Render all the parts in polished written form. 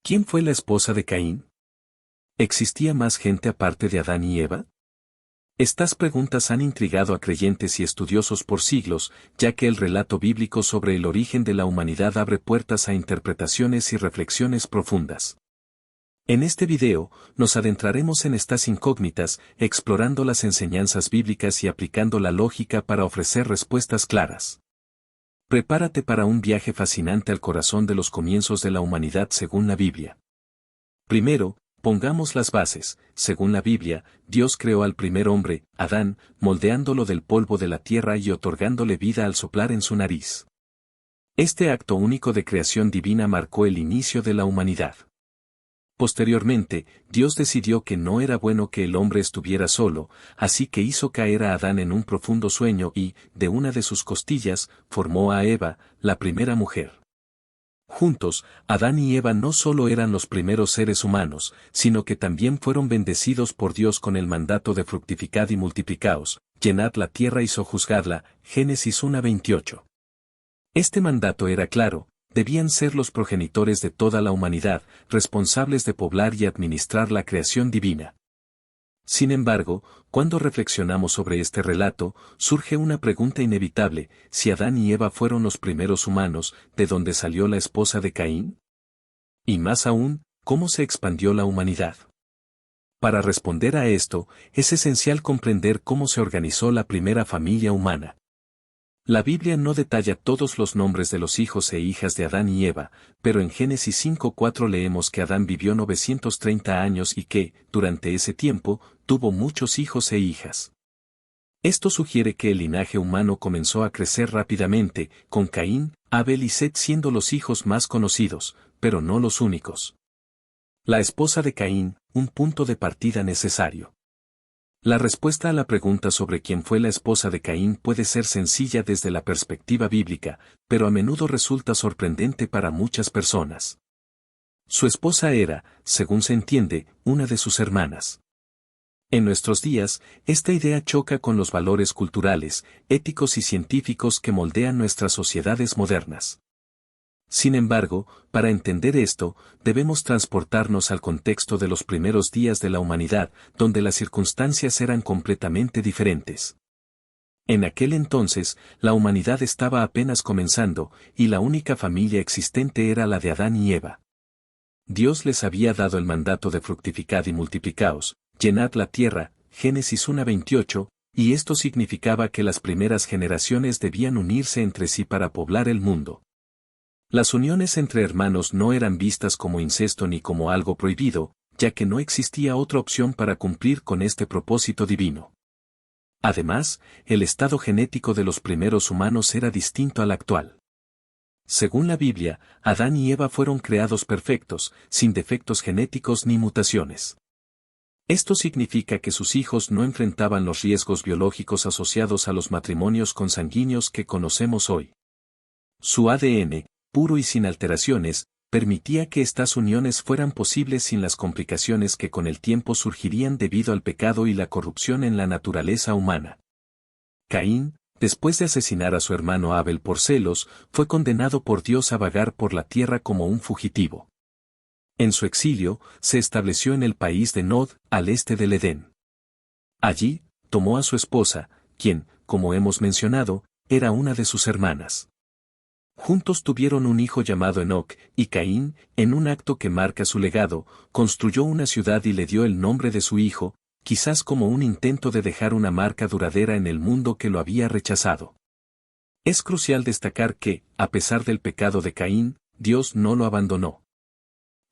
¿Quién fue la esposa de Caín? ¿Existía más gente aparte de Adán y Eva? Estas preguntas han intrigado a creyentes y estudiosos por siglos, ya que el relato bíblico sobre el origen de la humanidad abre puertas a interpretaciones y reflexiones profundas. En este video, nos adentraremos en estas incógnitas, explorando las enseñanzas bíblicas y aplicando la lógica para ofrecer respuestas claras. Prepárate para un viaje fascinante al corazón de los comienzos de la humanidad según la Biblia. Primero, pongamos las bases. Según la Biblia, Dios creó al primer hombre, Adán, moldeándolo del polvo de la tierra y otorgándole vida al soplar en su nariz. Este acto único de creación divina marcó el inicio de la humanidad. Posteriormente, Dios decidió que no era bueno que el hombre estuviera solo, así que hizo caer a Adán en un profundo sueño y, de una de sus costillas, formó a Eva, la primera mujer. Juntos, Adán y Eva no solo eran los primeros seres humanos, sino que también fueron bendecidos por Dios con el mandato de fructificad y multiplicaos, llenad la tierra y sojuzgadla, Génesis 1:28. Este mandato era claro. Debían ser los progenitores de toda la humanidad, responsables de poblar y administrar la creación divina. Sin embargo, cuando reflexionamos sobre este relato, surge una pregunta inevitable: si Adán y Eva fueron los primeros humanos, ¿de dónde salió la esposa de Caín? Y más aún, ¿cómo se expandió la humanidad? Para responder a esto, es esencial comprender cómo se organizó la primera familia humana. La Biblia no detalla todos los nombres de los hijos e hijas de Adán y Eva, pero en Génesis 5:4 leemos que Adán vivió 930 años y que, durante ese tiempo, tuvo muchos hijos e hijas. Esto sugiere que el linaje humano comenzó a crecer rápidamente, con Caín, Abel y Set siendo los hijos más conocidos, pero no los únicos. La esposa de Caín, un punto de partida necesario. La respuesta a la pregunta sobre quién fue la esposa de Caín puede ser sencilla desde la perspectiva bíblica, pero a menudo resulta sorprendente para muchas personas. Su esposa era, según se entiende, una de sus hermanas. En nuestros días, esta idea choca con los valores culturales, éticos y científicos que moldean nuestras sociedades modernas. Sin embargo, para entender esto, debemos transportarnos al contexto de los primeros días de la humanidad, donde las circunstancias eran completamente diferentes. En aquel entonces, la humanidad estaba apenas comenzando, y la única familia existente era la de Adán y Eva. Dios les había dado el mandato de fructificad y multiplicaos, llenad la tierra, Génesis 1:28, y esto significaba que las primeras generaciones debían unirse entre sí para poblar el mundo. Las uniones entre hermanos no eran vistas como incesto ni como algo prohibido, ya que no existía otra opción para cumplir con este propósito divino. Además, el estado genético de los primeros humanos era distinto al actual. Según la Biblia, Adán y Eva fueron creados perfectos, sin defectos genéticos ni mutaciones. Esto significa que sus hijos no enfrentaban los riesgos biológicos asociados a los matrimonios consanguíneos que conocemos hoy. Su ADN, puro y sin alteraciones, permitía que estas uniones fueran posibles sin las complicaciones que con el tiempo surgirían debido al pecado y la corrupción en la naturaleza humana. Caín, después de asesinar a su hermano Abel por celos, fue condenado por Dios a vagar por la tierra como un fugitivo. En su exilio, se estableció en el país de Nod, al este del Edén. Allí, tomó a su esposa, quien, como hemos mencionado, era una de sus hermanas. Juntos tuvieron un hijo llamado Enoc, y Caín, en un acto que marca su legado, construyó una ciudad y le dio el nombre de su hijo, quizás como un intento de dejar una marca duradera en el mundo que lo había rechazado. Es crucial destacar que, a pesar del pecado de Caín, Dios no lo abandonó.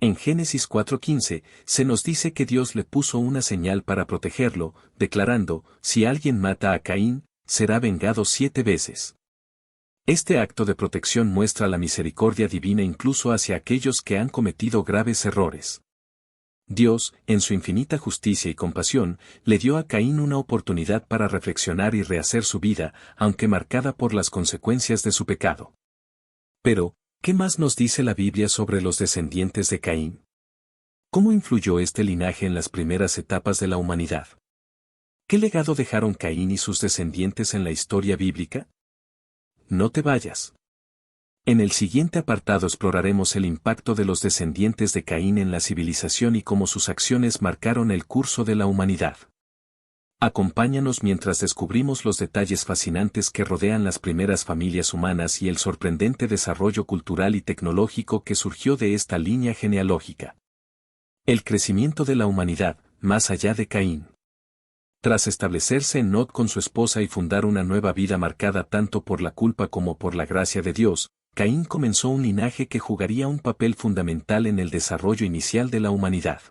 En Génesis 4:15, se nos dice que Dios le puso una señal para protegerlo, declarando: si alguien mata a Caín, será vengado 7 veces. Este acto de protección muestra la misericordia divina incluso hacia aquellos que han cometido graves errores. Dios, en su infinita justicia y compasión, le dio a Caín una oportunidad para reflexionar y rehacer su vida, aunque marcada por las consecuencias de su pecado. Pero, ¿qué más nos dice la Biblia sobre los descendientes de Caín? ¿Cómo influyó este linaje en las primeras etapas de la humanidad? ¿Qué legado dejaron Caín y sus descendientes en la historia bíblica? No te vayas. En el siguiente apartado exploraremos el impacto de los descendientes de Caín en la civilización y cómo sus acciones marcaron el curso de la humanidad. Acompáñanos mientras descubrimos los detalles fascinantes que rodean las primeras familias humanas y el sorprendente desarrollo cultural y tecnológico que surgió de esta línea genealógica. El crecimiento de la humanidad, más allá de Caín. Tras establecerse en Nod con su esposa y fundar una nueva vida marcada tanto por la culpa como por la gracia de Dios, Caín comenzó un linaje que jugaría un papel fundamental en el desarrollo inicial de la humanidad.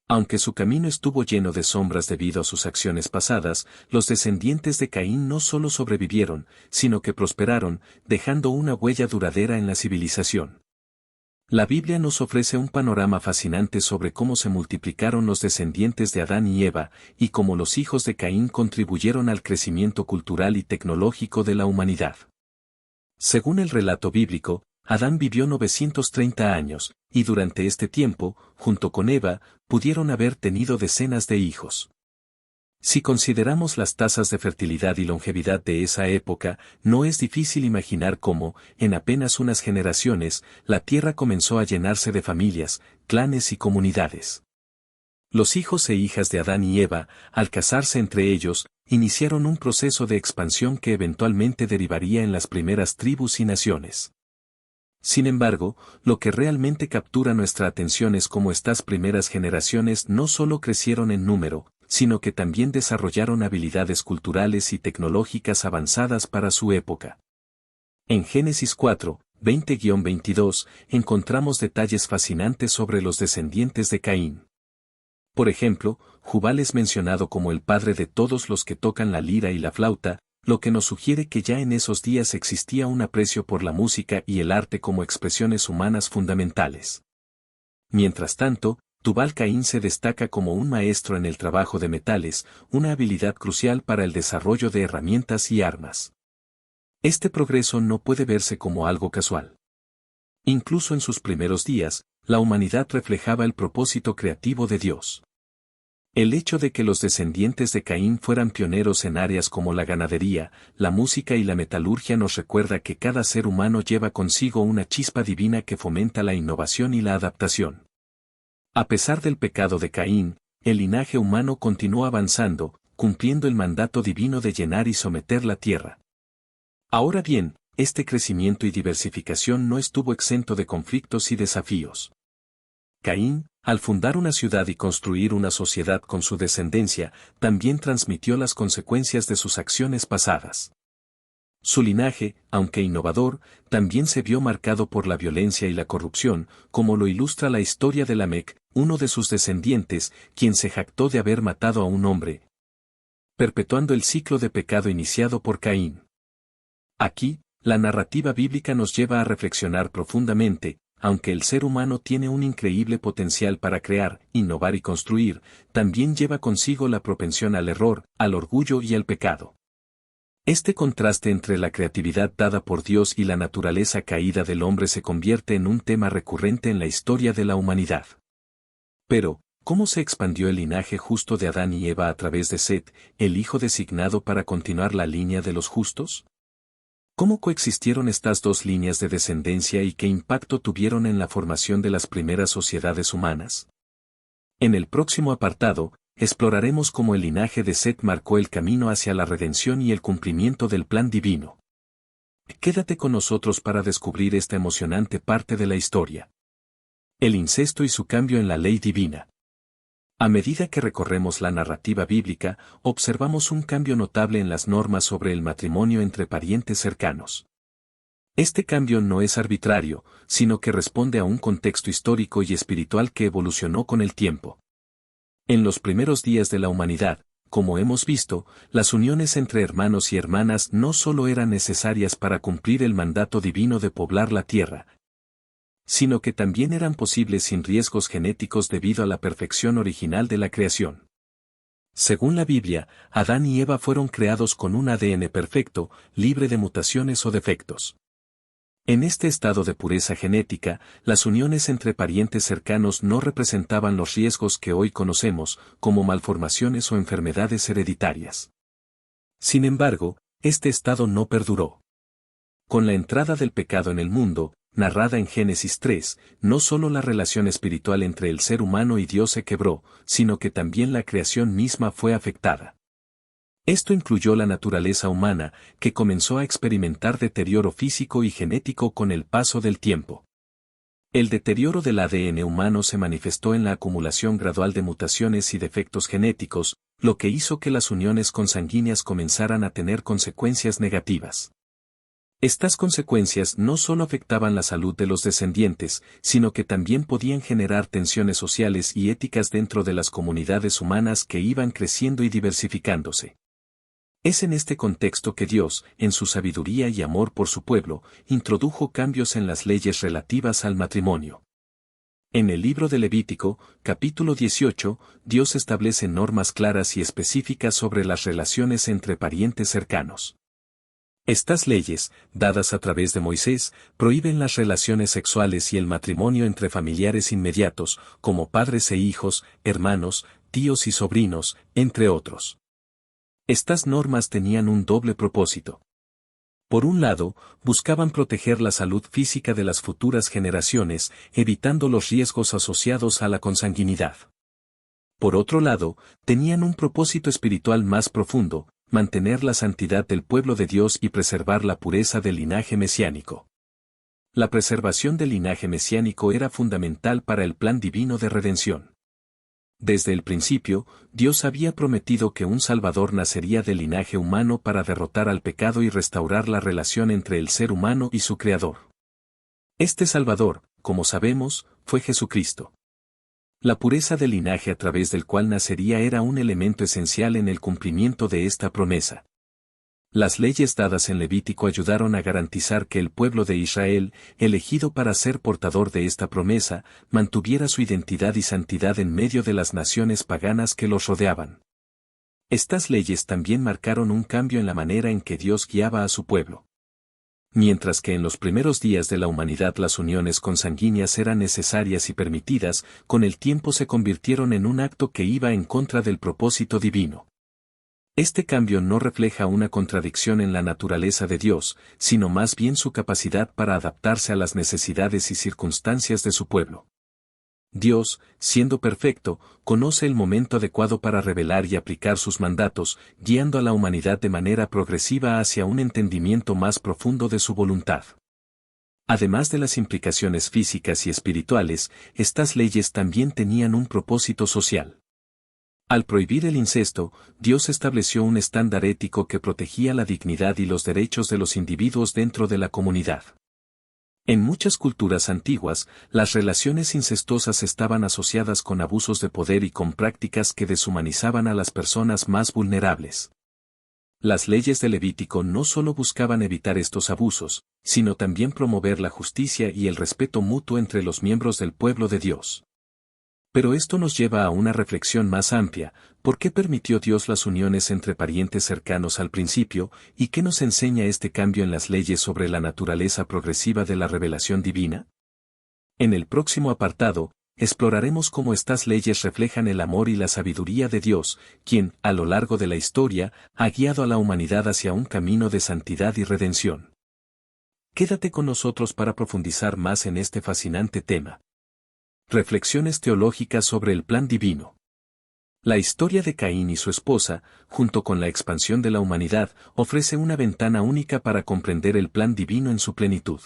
Aunque su camino estuvo lleno de sombras debido a sus acciones pasadas, los descendientes de Caín no solo sobrevivieron, sino que prosperaron, dejando una huella duradera en la civilización. La Biblia nos ofrece un panorama fascinante sobre cómo se multiplicaron los descendientes de Adán y Eva, y cómo los hijos de Caín contribuyeron al crecimiento cultural y tecnológico de la humanidad. Según el relato bíblico, Adán vivió 930 años, y durante este tiempo, junto con Eva, pudieron haber tenido decenas de hijos. Si consideramos las tasas de fertilidad y longevidad de esa época, no es difícil imaginar cómo, en apenas unas generaciones, la tierra comenzó a llenarse de familias, clanes y comunidades. Los hijos e hijas de Adán y Eva, al casarse entre ellos, iniciaron un proceso de expansión que eventualmente derivaría en las primeras tribus y naciones. Sin embargo, lo que realmente captura nuestra atención es cómo estas primeras generaciones no solo crecieron en número, sino que también desarrollaron habilidades culturales y tecnológicas avanzadas para su época. En Génesis 4, 20-22, encontramos detalles fascinantes sobre los descendientes de Caín. Por ejemplo, Jubal es mencionado como el padre de todos los que tocan la lira y la flauta, lo que nos sugiere que ya en esos días existía un aprecio por la música y el arte como expresiones humanas fundamentales. Mientras tanto, Tubal-Caín se destaca como un maestro en el trabajo de metales, una habilidad crucial para el desarrollo de herramientas y armas. Este progreso no puede verse como algo casual. Incluso en sus primeros días, la humanidad reflejaba el propósito creativo de Dios. El hecho de que los descendientes de Caín fueran pioneros en áreas como la ganadería, la música y la metalurgia nos recuerda que cada ser humano lleva consigo una chispa divina que fomenta la innovación y la adaptación. A pesar del pecado de Caín, el linaje humano continuó avanzando, cumpliendo el mandato divino de llenar y someter la tierra. Ahora bien, este crecimiento y diversificación no estuvo exento de conflictos y desafíos. Caín, al fundar una ciudad y construir una sociedad con su descendencia, también transmitió las consecuencias de sus acciones pasadas. Su linaje, aunque innovador, también se vio marcado por la violencia y la corrupción, como lo ilustra la historia de Lamec, uno de sus descendientes, quien se jactó de haber matado a un hombre, perpetuando el ciclo de pecado iniciado por Caín. Aquí, la narrativa bíblica nos lleva a reflexionar profundamente. Aunque el ser humano tiene un increíble potencial para crear, innovar y construir, también lleva consigo la propensión al error, al orgullo y al pecado. Este contraste entre la creatividad dada por Dios y la naturaleza caída del hombre se convierte en un tema recurrente en la historia de la humanidad. Pero, ¿cómo se expandió el linaje justo de Adán y Eva a través de Set, el hijo designado para continuar la línea de los justos? ¿Cómo coexistieron estas dos líneas de descendencia y qué impacto tuvieron en la formación de las primeras sociedades humanas? En el próximo apartado, exploraremos cómo el linaje de Set marcó el camino hacia la redención y el cumplimiento del plan divino. Quédate con nosotros para descubrir esta emocionante parte de la historia. El incesto y su cambio en la ley divina. A medida que recorremos la narrativa bíblica, observamos un cambio notable en las normas sobre el matrimonio entre parientes cercanos. Este cambio no es arbitrario, sino que responde a un contexto histórico y espiritual que evolucionó con el tiempo. En los primeros días de la humanidad, como hemos visto, las uniones entre hermanos y hermanas no solo eran necesarias para cumplir el mandato divino de poblar la tierra, sino que también eran posibles sin riesgos genéticos debido a la perfección original de la creación. Según la Biblia, Adán y Eva fueron creados con un ADN perfecto, libre de mutaciones o defectos. En este estado de pureza genética, las uniones entre parientes cercanos no representaban los riesgos que hoy conocemos, como malformaciones o enfermedades hereditarias. Sin embargo, este estado no perduró. Con la entrada del pecado en el mundo, narrada en Génesis 3, no solo la relación espiritual entre el ser humano y Dios se quebró, sino que también la creación misma fue afectada. Esto incluyó la naturaleza humana, que comenzó a experimentar deterioro físico y genético con el paso del tiempo. El deterioro del ADN humano se manifestó en la acumulación gradual de mutaciones y defectos genéticos, lo que hizo que las uniones consanguíneas comenzaran a tener consecuencias negativas. Estas consecuencias no solo afectaban la salud de los descendientes, sino que también podían generar tensiones sociales y éticas dentro de las comunidades humanas que iban creciendo y diversificándose. Es en este contexto que Dios, en su sabiduría y amor por su pueblo, introdujo cambios en las leyes relativas al matrimonio. En el libro de Levítico, capítulo 18, Dios establece normas claras y específicas sobre las relaciones entre parientes cercanos. Estas leyes, dadas a través de Moisés, prohíben las relaciones sexuales y el matrimonio entre familiares inmediatos, como padres e hijos, hermanos, tíos y sobrinos, entre otros. Estas normas tenían un doble propósito. Por un lado, buscaban proteger la salud física de las futuras generaciones, evitando los riesgos asociados a la consanguinidad. Por otro lado, tenían un propósito espiritual más profundo, mantener la santidad del pueblo de Dios y preservar la pureza del linaje mesiánico. La preservación del linaje mesiánico era fundamental para el plan divino de redención. Desde el principio, Dios había prometido que un Salvador nacería del linaje humano para derrotar al pecado y restaurar la relación entre el ser humano y su Creador. Este Salvador, como sabemos, fue Jesucristo. La pureza del linaje a través del cual nacería era un elemento esencial en el cumplimiento de esta promesa. Las leyes dadas en Levítico ayudaron a garantizar que el pueblo de Israel, elegido para ser portador de esta promesa, mantuviera su identidad y santidad en medio de las naciones paganas que los rodeaban. Estas leyes también marcaron un cambio en la manera en que Dios guiaba a su pueblo. Mientras que en los primeros días de la humanidad las uniones consanguíneas eran necesarias y permitidas, con el tiempo se convirtieron en un acto que iba en contra del propósito divino. Este cambio no refleja una contradicción en la naturaleza de Dios, sino más bien su capacidad para adaptarse a las necesidades y circunstancias de su pueblo. Dios, siendo perfecto, conoce el momento adecuado para revelar y aplicar sus mandatos, guiando a la humanidad de manera progresiva hacia un entendimiento más profundo de su voluntad. Además de las implicaciones físicas y espirituales, estas leyes también tenían un propósito social. Al prohibir el incesto, Dios estableció un estándar ético que protegía la dignidad y los derechos de los individuos dentro de la comunidad. En muchas culturas antiguas, las relaciones incestuosas estaban asociadas con abusos de poder y con prácticas que deshumanizaban a las personas más vulnerables. Las leyes de Levítico no solo buscaban evitar estos abusos, sino también promover la justicia y el respeto mutuo entre los miembros del pueblo de Dios. Pero esto nos lleva a una reflexión más amplia: ¿por qué permitió Dios las uniones entre parientes cercanos al principio, y qué nos enseña este cambio en las leyes sobre la naturaleza progresiva de la revelación divina? En el próximo apartado, exploraremos cómo estas leyes reflejan el amor y la sabiduría de Dios, quien, a lo largo de la historia, ha guiado a la humanidad hacia un camino de santidad y redención. Quédate con nosotros para profundizar más en este fascinante tema. Reflexiones teológicas sobre el plan divino. La historia de Caín y su esposa, junto con la expansión de la humanidad, ofrece una ventana única para comprender el plan divino en su plenitud.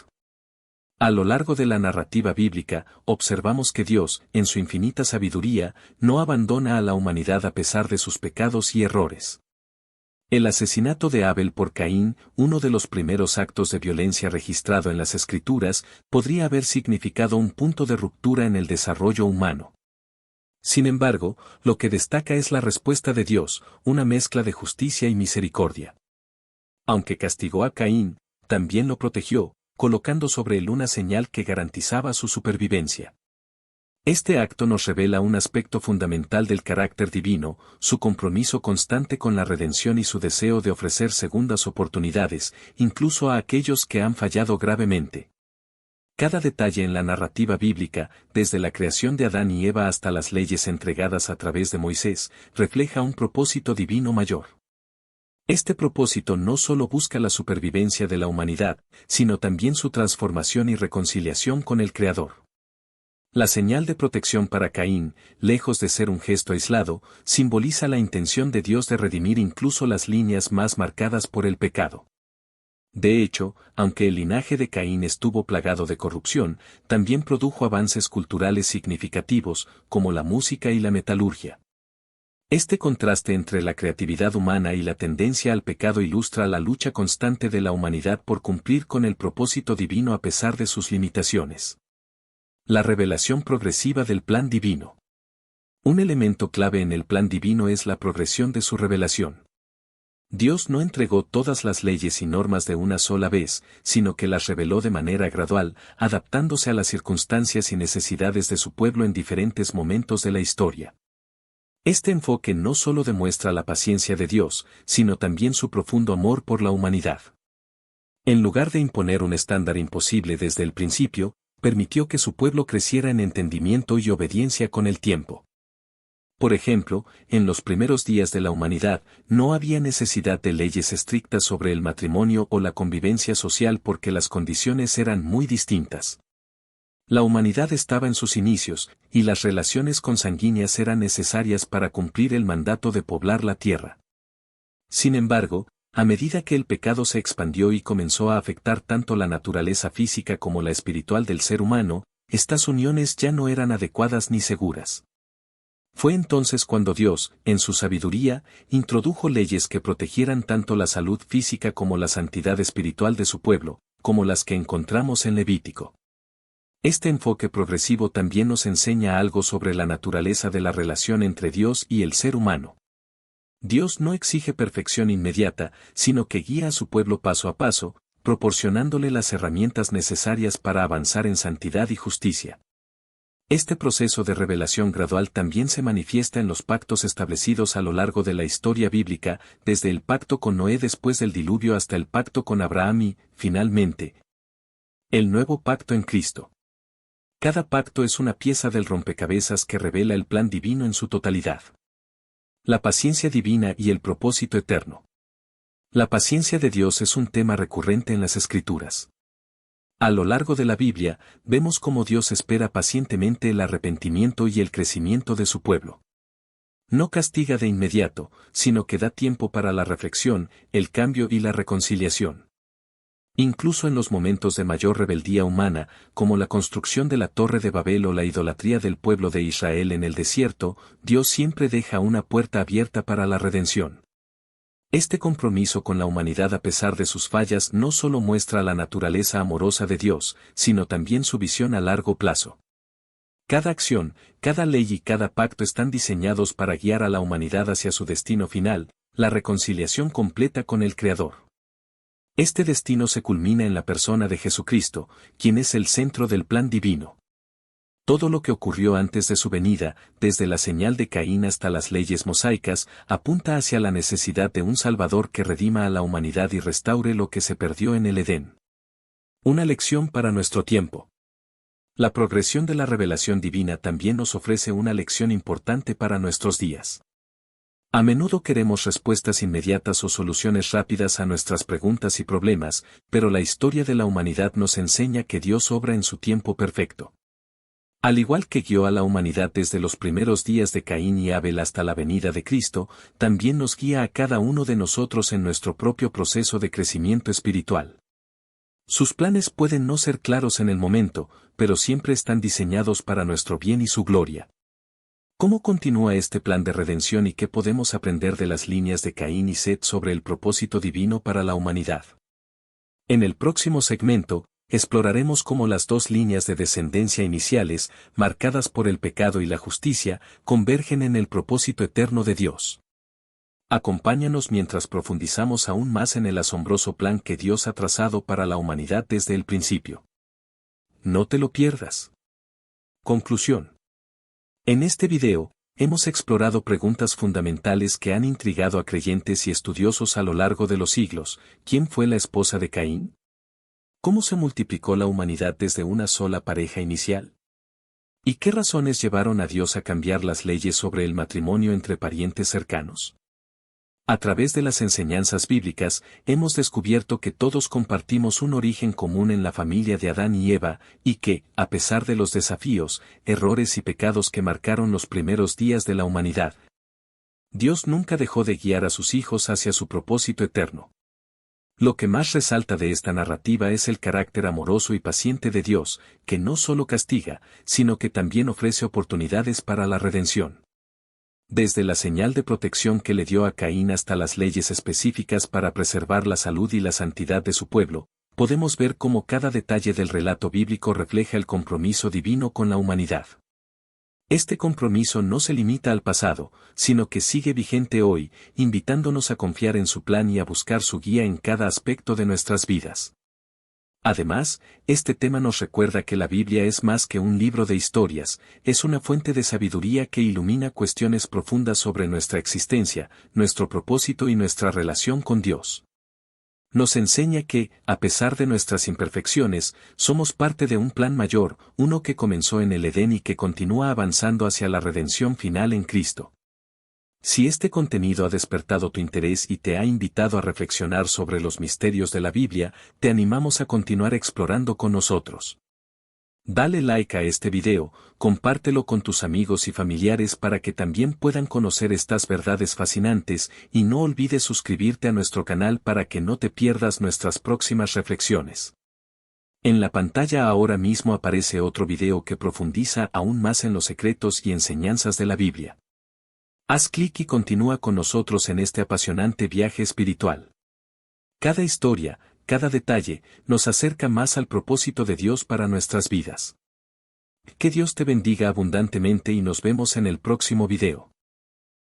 A lo largo de la narrativa bíblica, observamos que Dios, en su infinita sabiduría, no abandona a la humanidad a pesar de sus pecados y errores. El asesinato de Abel por Caín, uno de los primeros actos de violencia registrado en las Escrituras, podría haber significado un punto de ruptura en el desarrollo humano. Sin embargo, lo que destaca es la respuesta de Dios, una mezcla de justicia y misericordia. Aunque castigó a Caín, también lo protegió, colocando sobre él una señal que garantizaba su supervivencia. Este acto nos revela un aspecto fundamental del carácter divino, su compromiso constante con la redención y su deseo de ofrecer segundas oportunidades, incluso a aquellos que han fallado gravemente. Cada detalle en la narrativa bíblica, desde la creación de Adán y Eva hasta las leyes entregadas a través de Moisés, refleja un propósito divino mayor. Este propósito no solo busca la supervivencia de la humanidad, sino también su transformación y reconciliación con el Creador. La señal de protección para Caín, lejos de ser un gesto aislado, simboliza la intención de Dios de redimir incluso las líneas más marcadas por el pecado. De hecho, aunque el linaje de Caín estuvo plagado de corrupción, también produjo avances culturales significativos, como la música y la metalurgia. Este contraste entre la creatividad humana y la tendencia al pecado ilustra la lucha constante de la humanidad por cumplir con el propósito divino a pesar de sus limitaciones. La revelación progresiva del plan divino. Un elemento clave en el plan divino es la progresión de su revelación. Dios no entregó todas las leyes y normas de una sola vez, sino que las reveló de manera gradual, adaptándose a las circunstancias y necesidades de su pueblo en diferentes momentos de la historia. Este enfoque no solo demuestra la paciencia de Dios, sino también su profundo amor por la humanidad. En lugar de imponer un estándar imposible desde el principio, permitió que su pueblo creciera en entendimiento y obediencia con el tiempo. Por ejemplo, en los primeros días de la humanidad, no había necesidad de leyes estrictas sobre el matrimonio o la convivencia social porque las condiciones eran muy distintas. La humanidad estaba en sus inicios, y las relaciones consanguíneas eran necesarias para cumplir el mandato de poblar la tierra. Sin embargo, a medida que el pecado se expandió y comenzó a afectar tanto la naturaleza física como la espiritual del ser humano, estas uniones ya no eran adecuadas ni seguras. Fue entonces cuando Dios, en su sabiduría, introdujo leyes que protegieran tanto la salud física como la santidad espiritual de su pueblo, como las que encontramos en Levítico. Este enfoque progresivo también nos enseña algo sobre la naturaleza de la relación entre Dios y el ser humano. Dios no exige perfección inmediata, sino que guía a su pueblo paso a paso, proporcionándole las herramientas necesarias para avanzar en santidad y justicia. Este proceso de revelación gradual también se manifiesta en los pactos establecidos a lo largo de la historia bíblica, desde el pacto con Noé después del diluvio hasta el pacto con Abraham y, finalmente, el nuevo pacto en Cristo. Cada pacto es una pieza del rompecabezas que revela el plan divino en su totalidad. La paciencia divina y el propósito eterno. La paciencia de Dios es un tema recurrente en las Escrituras. A lo largo de la Biblia, vemos cómo Dios espera pacientemente el arrepentimiento y el crecimiento de su pueblo. No castiga de inmediato, sino que da tiempo para la reflexión, el cambio y la reconciliación. Incluso en los momentos de mayor rebeldía humana, como la construcción de la Torre de Babel o la idolatría del pueblo de Israel en el desierto, Dios siempre deja una puerta abierta para la redención. Este compromiso con la humanidad a pesar de sus fallas no solo muestra la naturaleza amorosa de Dios, sino también su visión a largo plazo. Cada acción, cada ley y cada pacto están diseñados para guiar a la humanidad hacia su destino final, la reconciliación completa con el Creador. Este destino se culmina en la persona de Jesucristo, quien es el centro del plan divino. Todo lo que ocurrió antes de su venida, desde la señal de Caín hasta las leyes mosaicas, apunta hacia la necesidad de un Salvador que redima a la humanidad y restaure lo que se perdió en el Edén. Una lección para nuestro tiempo. La progresión de la revelación divina también nos ofrece una lección importante para nuestros días. A menudo queremos respuestas inmediatas o soluciones rápidas a nuestras preguntas y problemas, pero la historia de la humanidad nos enseña que Dios obra en su tiempo perfecto. Al igual que guió a la humanidad desde los primeros días de Caín y Abel hasta la venida de Cristo, también nos guía a cada uno de nosotros en nuestro propio proceso de crecimiento espiritual. Sus planes pueden no ser claros en el momento, pero siempre están diseñados para nuestro bien y su gloria. ¿Cómo continúa este plan de redención y qué podemos aprender de las líneas de Caín y Set sobre el propósito divino para la humanidad? En el próximo segmento, exploraremos cómo las dos líneas de descendencia iniciales, marcadas por el pecado y la justicia, convergen en el propósito eterno de Dios. Acompáñanos mientras profundizamos aún más en el asombroso plan que Dios ha trazado para la humanidad desde el principio. No te lo pierdas. Conclusión. En este video, hemos explorado preguntas fundamentales que han intrigado a creyentes y estudiosos a lo largo de los siglos. ¿Quién fue la esposa de Caín? ¿Cómo se multiplicó la humanidad desde una sola pareja inicial? ¿Y qué razones llevaron a Dios a cambiar las leyes sobre el matrimonio entre parientes cercanos? A través de las enseñanzas bíblicas, hemos descubierto que todos compartimos un origen común en la familia de Adán y Eva, y que, a pesar de los desafíos, errores y pecados que marcaron los primeros días de la humanidad, Dios nunca dejó de guiar a sus hijos hacia su propósito eterno. Lo que más resalta de esta narrativa es el carácter amoroso y paciente de Dios, que no solo castiga, sino que también ofrece oportunidades para la redención. Desde la señal de protección que le dio a Caín hasta las leyes específicas para preservar la salud y la santidad de su pueblo, podemos ver cómo cada detalle del relato bíblico refleja el compromiso divino con la humanidad. Este compromiso no se limita al pasado, sino que sigue vigente hoy, invitándonos a confiar en su plan y a buscar su guía en cada aspecto de nuestras vidas. Además, este tema nos recuerda que la Biblia es más que un libro de historias, es una fuente de sabiduría que ilumina cuestiones profundas sobre nuestra existencia, nuestro propósito y nuestra relación con Dios. Nos enseña que, a pesar de nuestras imperfecciones, somos parte de un plan mayor, uno que comenzó en el Edén y que continúa avanzando hacia la redención final en Cristo. Si este contenido ha despertado tu interés y te ha invitado a reflexionar sobre los misterios de la Biblia, te animamos a continuar explorando con nosotros. Dale like a este video, compártelo con tus amigos y familiares para que también puedan conocer estas verdades fascinantes y no olvides suscribirte a nuestro canal para que no te pierdas nuestras próximas reflexiones. En la pantalla ahora mismo aparece otro video que profundiza aún más en los secretos y enseñanzas de la Biblia. Haz clic y continúa con nosotros en este apasionante viaje espiritual. Cada historia, cada detalle, nos acerca más al propósito de Dios para nuestras vidas. Que Dios te bendiga abundantemente y nos vemos en el próximo video.